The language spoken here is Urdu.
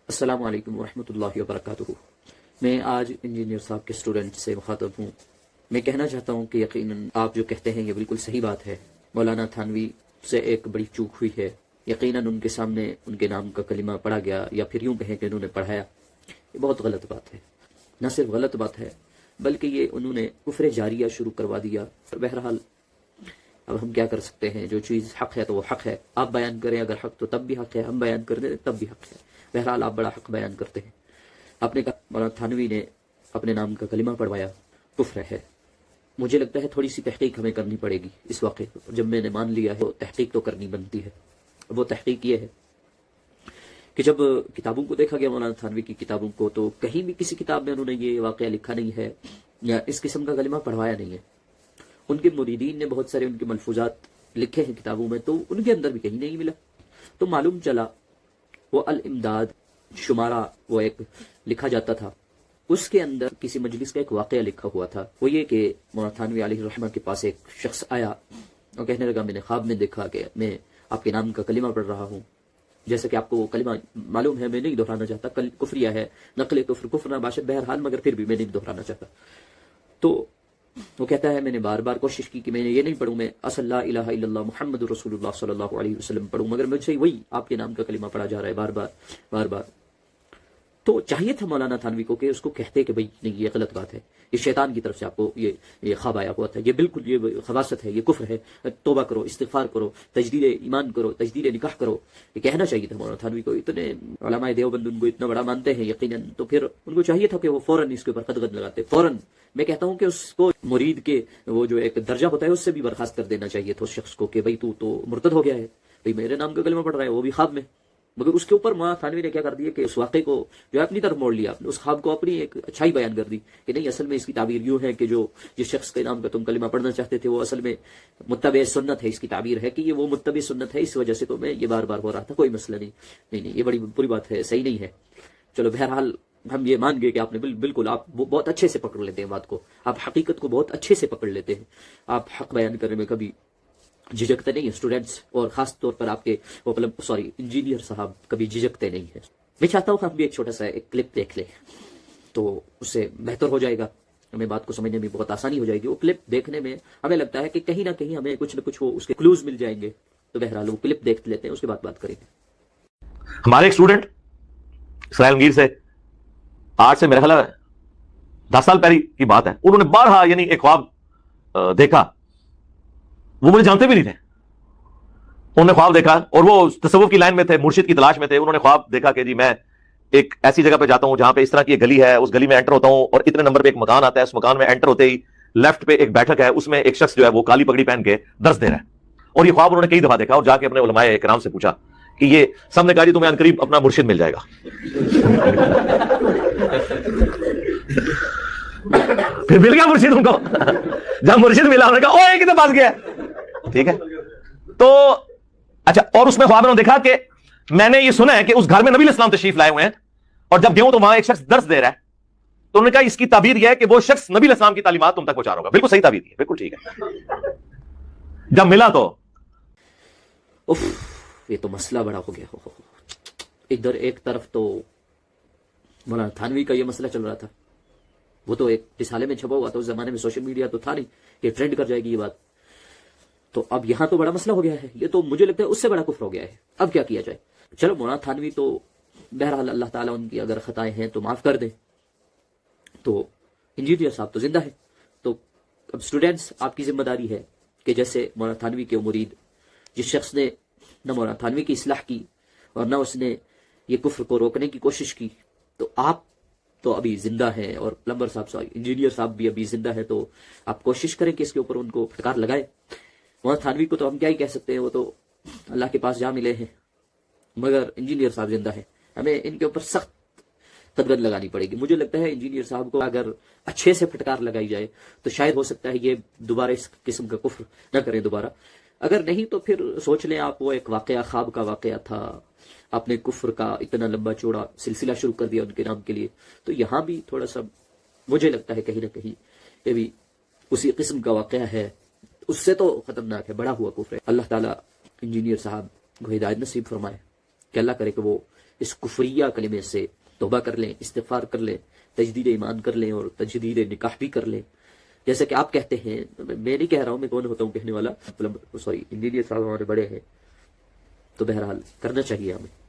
السلام علیکم ورحمۃ اللہ وبرکاتہ۔ میں آج انجینئر صاحب کے اسٹوڈنٹ سے مخاطب ہوں۔ میں کہنا چاہتا ہوں کہ یقیناً آپ جو کہتے ہیں یہ بالکل صحیح بات ہے۔ مولانا تھانوی سے ایک بڑی چوک ہوئی ہے۔ یقیناً ان کے سامنے ان کے نام کا کلمہ پڑھا گیا، یا پھر یوں کہیں کہ انہوں نے پڑھایا، یہ بہت غلط بات ہے۔ نہ صرف غلط بات ہے بلکہ یہ انہوں نے کفر جاریہ شروع کروا دیا۔ بہرحال اب ہم کیا کر سکتے ہیں، جو چیز حق ہے تو وہ حق ہے۔ آپ بیان کریں اگر حق تو تب بھی حق ہے، ہم بیان کر دیں تب بھی حق ہے۔ بہرحال آپ بڑا حق بیان کرتے ہیں۔ آپ نے کہا مولانا تھانوی نے اپنے نام کا کلمہ پڑھوایا، کفر ہے۔ مجھے لگتا ہے تھوڑی سی تحقیق ہمیں کرنی پڑے گی اس واقعے پر۔ جب میں نے مان لیا ہے تو تحقیق تو کرنی بنتی ہے۔ وہ تحقیق یہ ہے کہ جب کتابوں کو دیکھا گیا، مولانا تھانوی کی کتابوں کو، تو کہیں بھی کسی کتاب میں انہوں نے یہ واقعہ لکھا نہیں ہے یا اس قسم کا کلمہ پڑھوایا نہیں ہے۔ ان کے مریدین نے بہت سارے ان کے ملفوظات لکھے ہیں کتابوں میں، تو ان کے اندر بھی کہیں نہیں ملا۔ تو معلوم چلا وہ الامداد شمارہ وہ ایک لکھا جاتا تھا، اس کے اندر کسی مجلس کا ایک واقعہ لکھا ہوا تھا۔ وہ یہ کہ مولانا تھانوی علیہ الرحمہ کے پاس ایک شخص آیا اور کہنے لگا میں نے خواب میں دیکھا کہ میں آپ کے نام کا کلمہ پڑھ رہا ہوں۔ جیسا کہ آپ کو وہ کلمہ معلوم ہے، میں نہیں دہرانا چاہتا، کفریہ ہے، نقل کفر نہ باشد، بہرحال مگر پھر بھی میں نہیں دہرانا چاہتا۔ تو وہ کہتا ہے میں نے بار بار کوشش کی کہ میں نے یہ نہیں پڑھوں، میں اصل لا الہ الا اللہ محمد رسول اللہ صلی اللہ علیہ وسلم پڑھوں، مگر مجھ سے وہی آپ کے نام کا کلمہ پڑھا جا رہا ہے بار بار۔ تو چاہیے تھا مولانا تھانوی کو کہ اس کو کہتے کہ بھئی نہیں یہ غلط بات ہے، یہ شیطان کی طرف سے آپ کو یہ خواب آیا ہوا تھا، یہ بالکل یہ خباثت ہے، یہ کفر ہے، توبہ کرو، استغفار کرو، تجدید ایمان کرو، تجدید نکاح کرو۔ یہ کہنا چاہیے تھا مولانا تھانوی کو۔ اتنے علماء دیوبند ان کو اتنا بڑا مانتے ہیں یقیناً، تو پھر ان کو چاہیے تھا کہ وہ فوراً اس کے اوپر قدغن لگاتے، فوراً۔ میں کہتا ہوں کہ اس کو مرید کے وہ جو ایک درجہ ہوتا ہے اس سے بھی برخاست کر دینا چاہیے تھا اس شخص کو کہ بھئی تو مرتد ہو گیا ہے، بھئی میرے نام کا کلمہ پڑھ رہا ہے، وہ بھی خواب میں۔ مگر اس کے اوپر مولانا تھانوی نے کیا کر دیا کہ اس واقعے کو جو ہے اپنی طرف موڑ لیا، اس خواب کو اپنی ایک اچھائی بیان کر دی کہ نہیں اصل میں اس کی تعبیر یوں ہے کہ جو جس شخص کے نام کا تم کلمہ پڑھنا چاہتے تھے وہ اصل میں متبع سنت ہے، اس کی تعبیر ہے کہ یہ وہ متبع سنت ہے، اس وجہ سے تو میں یہ بار بار ہو رہا تھا، کوئی مسئلہ نہیں، یہ بڑی بری بات ہے، صحیح نہیں ہے۔ چلو بہرحال ہم یہ مان گئے کہ آپ نے بالکل آپ بہت اچھے سے پکڑ لیتے ہیں بات کو، آپ حقیقت کو بہت اچھے سے پکڑ لیتے ہیں، آپ حق بیان کرنے میں کبھی جھجکتے نہیں ہیں۔ اسٹوڈنٹس اور خاص طور پر آپ کے انجینئر صاحب کبھی جھجکتے نہیں ہیں۔ میں چاہتا ہوں کہ ہم بھی ایک چھوٹا سا ایک کلپ دیکھ لیں تو اس سے بہتر ہو جائے گا، ہمیں بات کو سمجھنے میں بہت آسانی ہو جائے گی۔ وہ کلپ دیکھنے میں ہمیں لگتا ہے کہ کہیں نہ کہیں ہمیں کچھ نہ کچھ وہ اس کے کلوز مل جائیں گے، تو بہرحال وہ کلپ دیکھ لیتے ہیں، اس کے بعد بات کریں گے۔ ہمارے ایک اسٹوڈنٹ اسرائیل گیر سے آج سے میرا خیال ہے 10 سال پہلے کی بات ہے، انہوں نے بارہا یعنی ایک خواب دیکھا، وہ مجھے جانتے بھی نہیں تھے۔ انہوں نے خواب دیکھا اور وہ تصوف کی لائن میں تھے، مرشد کی تلاش میں تھے۔ انہوں نے خواب دیکھا کہ جی میں ایک ایسی جگہ پہ جاتا ہوں جہاں پہ اس طرح کی ایک گلی ہے، اس گلی میں انٹر ہوتا ہوں اور اتنے نمبر پہ ایک مکان آتا ہے، اس مکان میں انٹر ہوتے ہی لیفٹ پہ ایک بیٹھک ہے، اس میں ایک شخص جو ہے وہ کالی پگڑی پہن کے درس دے رہا ہے۔ اور یہ خواب انہوں نے کئی دفعہ دیکھا اور جا کے اپنے علماء کرام سے پوچھا کہ یہ سب نے کہا جی تمہیں عنقریب اپنا مرشد مل جائے گا۔ پھر مل گیا مرشد ان کو۔ جب مرشد ملا انہوں نے کہا اوہ یہ کتنے پاس گیا، ٹھیک ہے۔ تو اچھا، اور اس میں خواب میں دیکھا کہ میں نے یہ سنا ہے کہ اس گھر میں نبی علیہ السلام تشریف لائے ہوئے ہیں، اور جب گیا تو وہاں ایک شخص درس دے رہا ہے، تو انہوں نے کہا اس کی تعبیر یہ ہے کہ وہ شخص نبی علیہ السلام کی تعلیمات تم تک پہنچا رہا ہوگا۔ بالکل صحیح تعبیر ہے، بالکل ٹھیک ہے۔ جب ملا تو یہ تو مسئلہ بڑا ہو گیا۔ ادھر ایک طرف تو مولانا تھانوی کا یہ مسئلہ چل رہا تھا، وہ تو ایک رسالے میں چھپا ہوا تھا، اس زمانے میں سوشل میڈیا تو تھا نہیں کہ ٹرینڈ کر جائے گی یہ بات۔ تو اب یہاں تو بڑا مسئلہ ہو گیا ہے، یہ تو مجھے لگتا ہے اس سے بڑا کفر ہو گیا ہے۔ اب کیا کیا جائے؟ چلو مولانا تھانوی تو بہرحال اللہ تعالیٰ ان کی اگر خطائیں ہیں تو معاف کر دیں، تو انجینئر صاحب تو زندہ ہے۔ تو اب اسٹوڈنٹس آپ کی ذمہ داری ہے کہ جیسے مولانا تھانوی کے مرید، جس شخص نے نہ مولانا تھانوی کی اصلاح کی اور نہ اس نے یہ کفر کو روکنے کی کوشش کی، تو آپ تو ابھی زندہ ہیں، اور پلمبر صاحب انجینئر صاحب بھی ابھی زندہ ہے، تو آپ کوشش کریں کہ اس کے اوپر ان کو پھٹکار لگائے۔ مولانا تھانوی کو تو ہم کیا ہی کہہ سکتے ہیں، وہ تو اللہ کے پاس جا ملے ہیں، مگر انجینئر صاحب زندہ ہے، ہمیں ان کے اوپر سخت قدغن لگانی پڑے گی۔ مجھے لگتا ہے انجینئر صاحب کو اگر اچھے سے پھٹکار لگائی جائے تو شاید ہو سکتا ہے یہ دوبارہ اس قسم کا کفر نہ کریں دوبارہ، اگر نہیں تو پھر سوچ لیں آپ، وہ ایک واقعہ خواب کا واقعہ تھا، آپ نے کفر کا اتنا لمبا چوڑا سلسلہ شروع کر دیا ان کے نام کے لیے، تو یہاں بھی تھوڑا سا مجھے لگتا ہے کہیں نہ کہیں یہ بھی اسی قسم کا واقعہ ہے، اس سے تو خطرناک ہے، بڑا ہوا کفر ہے۔ اللہ تعالیٰ انجینئر صاحب کو ہدایت نصیب فرمائے کہ اللہ کرے کہ وہ اس کفریہ کلمے سے توبہ کر لیں، استغفار کر لیں، تجدید ایمان کر لیں اور تجدید نکاح بھی کر لیں. جیسا کہ آپ کہتے ہیں، میں نہیں کہہ رہا ہوں، میں کون ہوتا ہوں کہنے والا، انجینئر صاحب ہمارے بڑے ہیں، تو بہرحال کرنا چاہیے ہمیں.